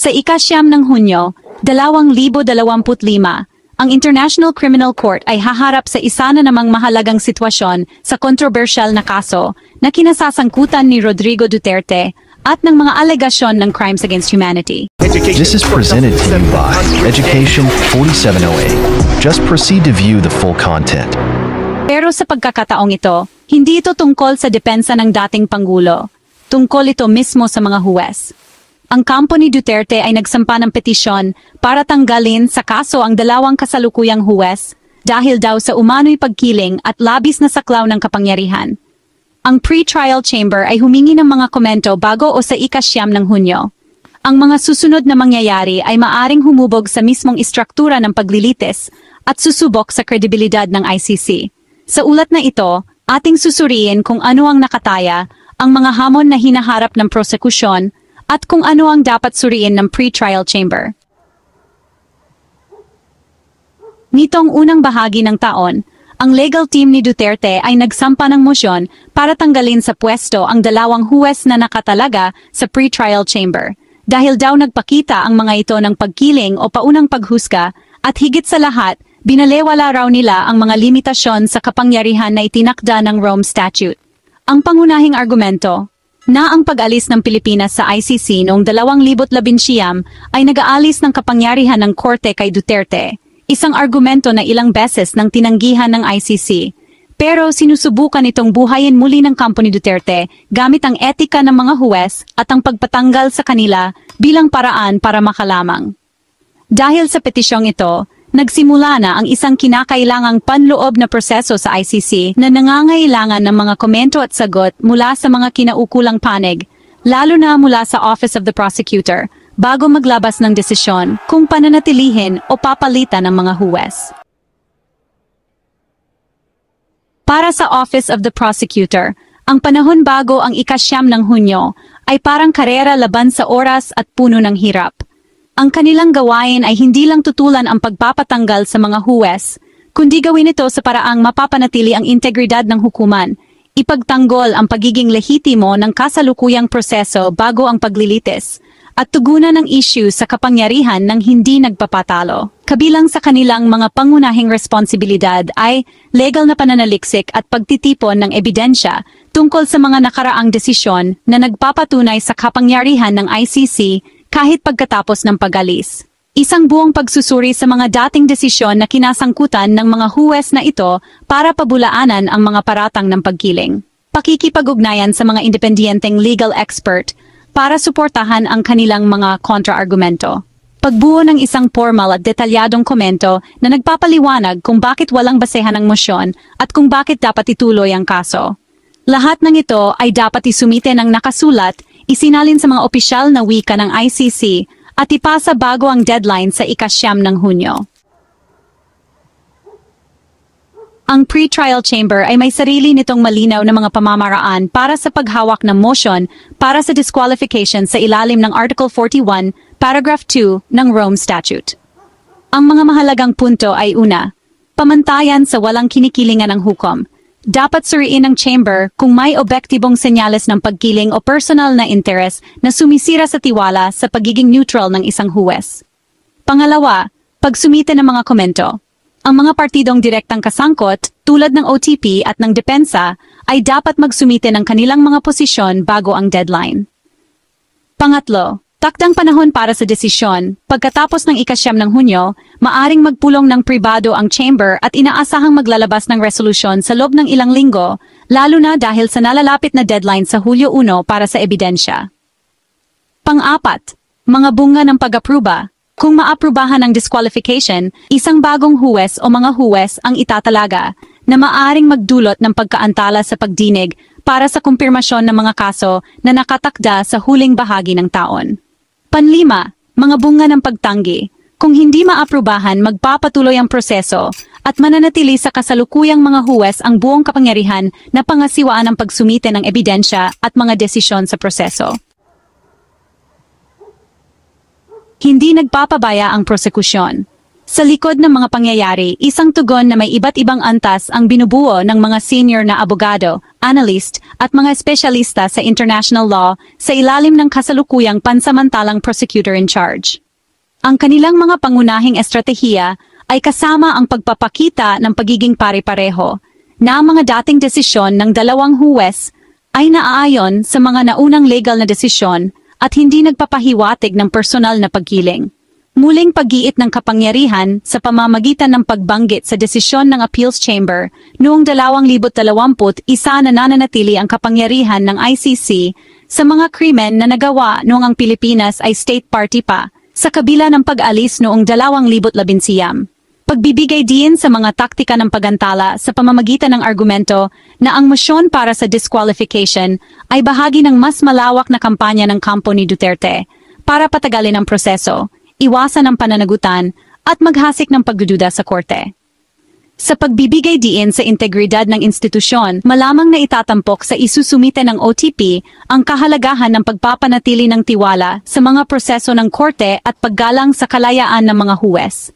Sa ika-9 ng Hunyo, 2025, ang International Criminal Court ay haharap sa isa na namang mahalagang sitwasyon sa kontrobersyal na kaso na kinasasangkutan ni Rodrigo Duterte at ng mga alegasyon ng crimes against humanity. This is presented to you by Education 4708. Just proceed to view the full content. Pero sa pagkakataong ito, hindi ito tungkol sa depensa ng dating Pangulo. Tungkol ito mismo sa mga huwes. Ang kampo ni Duterte ay nagsampa ng petisyon para tanggalin sa kaso ang dalawang kasalukuyang huwes dahil daw sa umano'y pagkiling at labis na saklaw ng kapangyarihan. Ang pre-trial chamber ay humingi ng mga komento bago o sa ika-9 ng Hunyo. Ang mga susunod na mangyayari ay maaring humubog sa mismong istruktura ng paglilitis at susubok sa kredibilidad ng ICC. Sa ulat na ito, ating susuriin kung ano ang nakataya, ang mga hamon na hinaharap ng prosekusyon, at kung ano ang dapat suriin ng pre-trial chamber. Nitong unang bahagi ng taon, ang legal team ni Duterte ay nagsampa ng mosyon para tanggalin sa pwesto ang dalawang huwes na nakatalaga sa pre-trial chamber, dahil daw nagpakita ang mga ito ng pagkiling o paunang paghusga at higit sa lahat, binalewala raw nila ang mga limitasyon sa kapangyarihan na itinakda ng Rome Statute. Ang pangunahing argumento, na ang pag-alis ng Pilipinas sa ICC noong 2019 ay nag-aalis ng kapangyarihan ng korte kay Duterte, isang argumento na ilang beses nang tinanggihan ng ICC. Pero sinusubukan itong buhayin muli ng kampo ni Duterte gamit ang etika ng mga huwes at ang pagpatanggal sa kanila bilang paraan para makalamang. Dahil sa petisyong ito, nagsimula na ang isang kinakailangang panloob na proseso sa ICC na nangangailangan ng mga komento at sagot mula sa mga kinaukulang panig, lalo na mula sa Office of the Prosecutor, bago maglabas ng desisyon kung pananatilihin o papalitan ng mga huwes. Para sa Office of the Prosecutor, ang panahon bago ang ika-9 ng Hunyo ay parang karera laban sa oras at puno ng hirap. Ang kanilang gawain ay hindi lang tutulan ang pagpapatanggal sa mga huwes, kundi gawin ito sa paraang mapapanatili ang integridad ng hukuman, ipagtanggol ang pagiging lehitimo ng kasalukuyang proseso bago ang paglilitis, at tugunan ng issue sa kapangyarihan ng hindi nagpapatalo. Kabilang sa kanilang mga pangunahing responsibilidad ay legal na pananaliksik at pagtitipon ng ebidensya tungkol sa mga nakaraang desisyon na nagpapatunay sa kapangyarihan ng ICC kahit pagkatapos ng pag-alis. Isang buong pagsusuri sa mga dating desisyon na kinasangkutan ng mga huwes na ito para pabulaanan ang mga paratang ng pagkiling. Pakikipag-ugnayan sa mga independenteng legal expert para suportahan ang kanilang mga kontra-argumento. Pagbuo ng isang formal at detalyadong komento na nagpapaliwanag kung bakit walang basehan ang mosyon at kung bakit dapat ituloy ang kaso. Lahat ng ito ay dapat isumite ng nakasulat, isinalin sa mga opisyal na wika ng ICC at ipasa bago ang deadline sa ika-9 ng Hunyo. Ang pre-trial chamber ay may sarili nitong malinaw na mga pamamaraan para sa paghawak ng motion para sa disqualification sa ilalim ng Article 41, Paragraph 2 ng Rome Statute. Ang mga mahalagang punto ay una, pamantayan sa walang kinikilingan ng hukom. Dapat suriin ng chamber kung may obektibong senyales ng pagkiling o personal na interes na sumisira sa tiwala sa pagiging neutral ng isang huwes. Pangalawa, pagsumite ng mga komento. Ang mga partidong direktang kasangkot, tulad ng OTP at ng depensa, ay dapat magsumite ng kanilang mga posisyon bago ang deadline. Pangatlo, takdang panahon para sa desisyon. Pagkatapos ng ika-9 ng Hunyo, maaring magpulong ng pribado ang chamber at inaasahang maglalabas ng resolusyon sa loob ng ilang linggo, lalo na dahil sa nalalapit na deadline sa Hulyo 1 para sa ebidensya. Pang-apat, mga bunga ng pag-apruba. Kung maaprubahan ang disqualification, isang bagong huwes o mga huwes ang itatalaga na maaring magdulot ng pagkaantala sa pagdinig para sa kumpirmasyon ng mga kaso na nakatakda sa huling bahagi ng taon. Panlima, mga bunga ng pagtanggi. Kung hindi maaprubahan, magpapatuloy ang proseso at mananatili sa kasalukuyang mga huwes ang buong kapangyarihan na pangasiwaan ang pagsumite ng ebidensya at mga desisyon sa proseso. Hindi nagpapabaya ang prosekusyon. Sa likod ng mga pangyayari, isang tugon na may iba't ibang antas ang binubuo ng mga senior na abogado analyst, at mga espesyalista sa international law sa ilalim ng kasalukuyang pansamantalang prosecutor in charge. Ang kanilang mga pangunahing estratehiya ay kasama ang pagpapakita ng pagiging pare-pareho na ang mga dating desisyon ng dalawang huwes ay naaayon sa mga naunang legal na desisyon at hindi nagpapahiwatig ng personal na pagkiling. Muling pag-iit ng kapangyarihan sa pamamagitan ng pagbanggit sa desisyon ng Appeals Chamber noong 2020 na nananatili ang kapangyarihan ng ICC sa mga krimen na nagawa noong ang Pilipinas ay state party pa sa kabila ng pag-alis noong 2011. Pagbibigay din sa mga taktika ng pagantala sa pamamagitan ng argumento na ang motion para sa disqualification ay bahagi ng mas malawak na kampanya ng kampo ni Duterte para patagalin ang proseso, iwasan ang pananagutan, at maghasik ng pagdududa sa korte. Sa pagbibigay diin sa integridad ng institusyon, malamang na itatampok sa isusumite ng OTP ang kahalagahan ng pagpapanatili ng tiwala sa mga proseso ng korte at paggalang sa kalayaan ng mga huwes.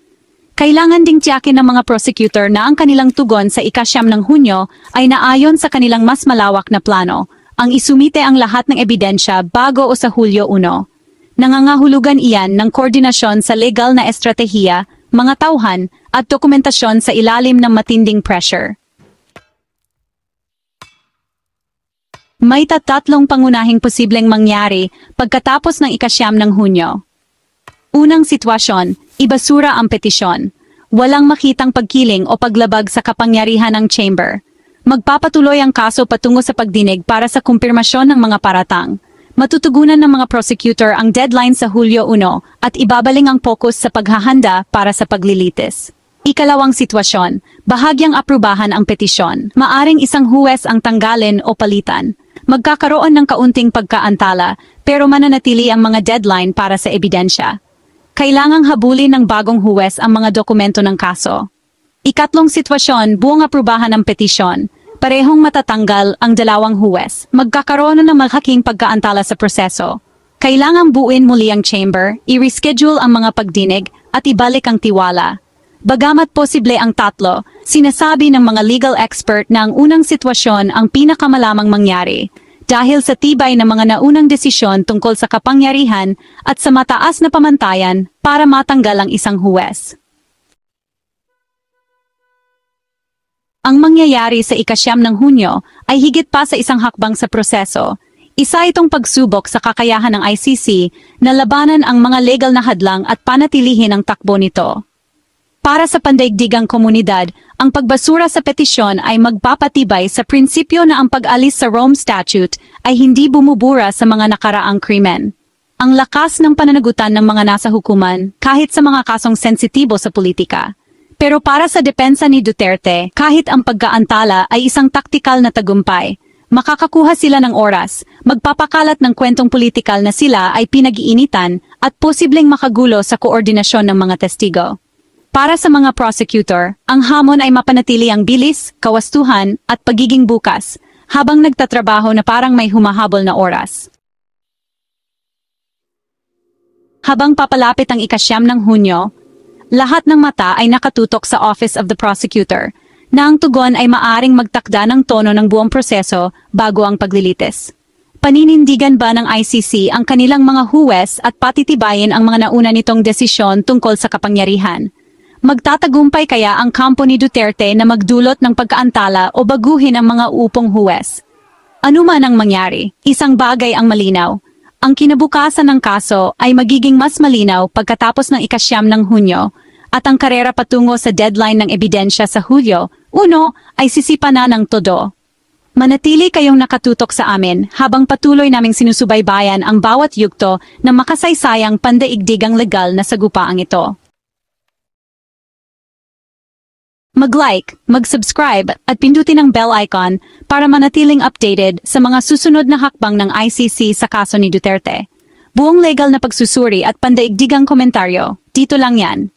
Kailangan ding tiyakin ng mga prosecutor na ang kanilang tugon sa ika-9 ng Hunyo ay naayon sa kanilang mas malawak na plano, ang isumite ang lahat ng ebidensya bago o sa Hulyo 1. Nangangahulugan iyan ng koordinasyon sa legal na estratehiya, mga tauhan, at dokumentasyon sa ilalim ng matinding pressure. May tatlong pangunahing posibleng mangyari pagkatapos ng ika-9 ng Hunyo. Unang sitwasyon, ibasura ang petisyon. Walang makitang pagkiling o paglabag sa kapangyarihan ng chamber. Magpapatuloy ang kaso patungo sa pagdinig para sa kumpirmasyon ng mga paratang. Matutugunan ng mga prosecutor ang deadline sa Hulyo 1 at ibabaling ang focus sa paghahanda para sa paglilitis. Ikalawang sitwasyon, bahagyang aprubahan ang petisyon. Maaring isang huwes ang tanggalin o palitan. Magkakaroon ng kaunting pagkaantala pero mananatili ang mga deadline para sa ebidensya. Kailangang habulin ng bagong huwes ang mga dokumento ng kaso. Ikatlong sitwasyon, buong aprubahan ng petisyon. Parehong matatanggal ang dalawang huwes. Magkakaroon ng malaking pagkaantala sa proseso. Kailangang buuin muli ang chamber, i-reschedule ang mga pagdinig, at ibalik ang tiwala. Bagamat posible ang tatlo, sinasabi ng mga legal expert na ang unang sitwasyon ang pinakamalamang mangyari dahil sa tibay ng mga naunang desisyon tungkol sa kapangyarihan at sa mataas na pamantayan para matanggal ang isang huwes. Ang mangyayari sa ika-9 ng Hunyo ay higit pa sa isang hakbang sa proseso. Isa itong pagsubok sa kakayahan ng ICC na labanan ang mga legal na hadlang at panatilihin ang takbo nito. Para sa pandaigdigang komunidad, ang pagbasura sa petisyon ay magpapatibay sa prinsipyo na ang pag-alis sa Rome Statute ay hindi bumubura sa mga nakaraang krimen. Ang lakas ng pananagutan ng mga nasa hukuman kahit sa mga kasong sensitibo sa politika. Pero para sa depensa ni Duterte, kahit ang pagkaantala ay isang taktikal na tagumpay, makakakuha sila ng oras, magpapakalat ng kwentong politikal na sila ay pinag-iinitan at posibleng makagulo sa koordinasyon ng mga testigo. Para sa mga prosecutor, ang hamon ay mapanatili ang bilis, kawastuhan, at pagiging bukas, habang nagtatrabaho na parang may humahabol na oras. Habang papalapit ang ika-9 ng Hunyo, lahat ng mata ay nakatutok sa Office of the Prosecutor, na ang tugon ay maaring magtakda ng tono ng buong proseso bago ang paglilitis. Paninindigan ba ng ICC ang kanilang mga huwes at patitibayin ang mga nauna nitong desisyon tungkol sa kapangyarihan? Magtatagumpay kaya ang kampo ni Duterte na magdulot ng pagkaantala o baguhin ang mga upong huwes? Ano man ang mangyari, isang bagay ang malinaw. Ang kinabukasan ng kaso ay magiging mas malinaw pagkatapos ng ika-9 ng Hunyo, at ang karera patungo sa deadline ng ebidensya sa Hulyo 1 ay sisipanan ng todo. Manatili kayong nakatutok sa amin habang patuloy naming sinusubaybayan ang bawat yugto ng makasaysayang pandaigdigang legal na sagupaang ito. Mag-like, mag-subscribe at pindutin ang bell icon para manatiling updated sa mga susunod na hakbang ng ICC sa kaso ni Duterte. Buong legal na pagsusuri at pandaigdigang komentaryo, dito lang yan.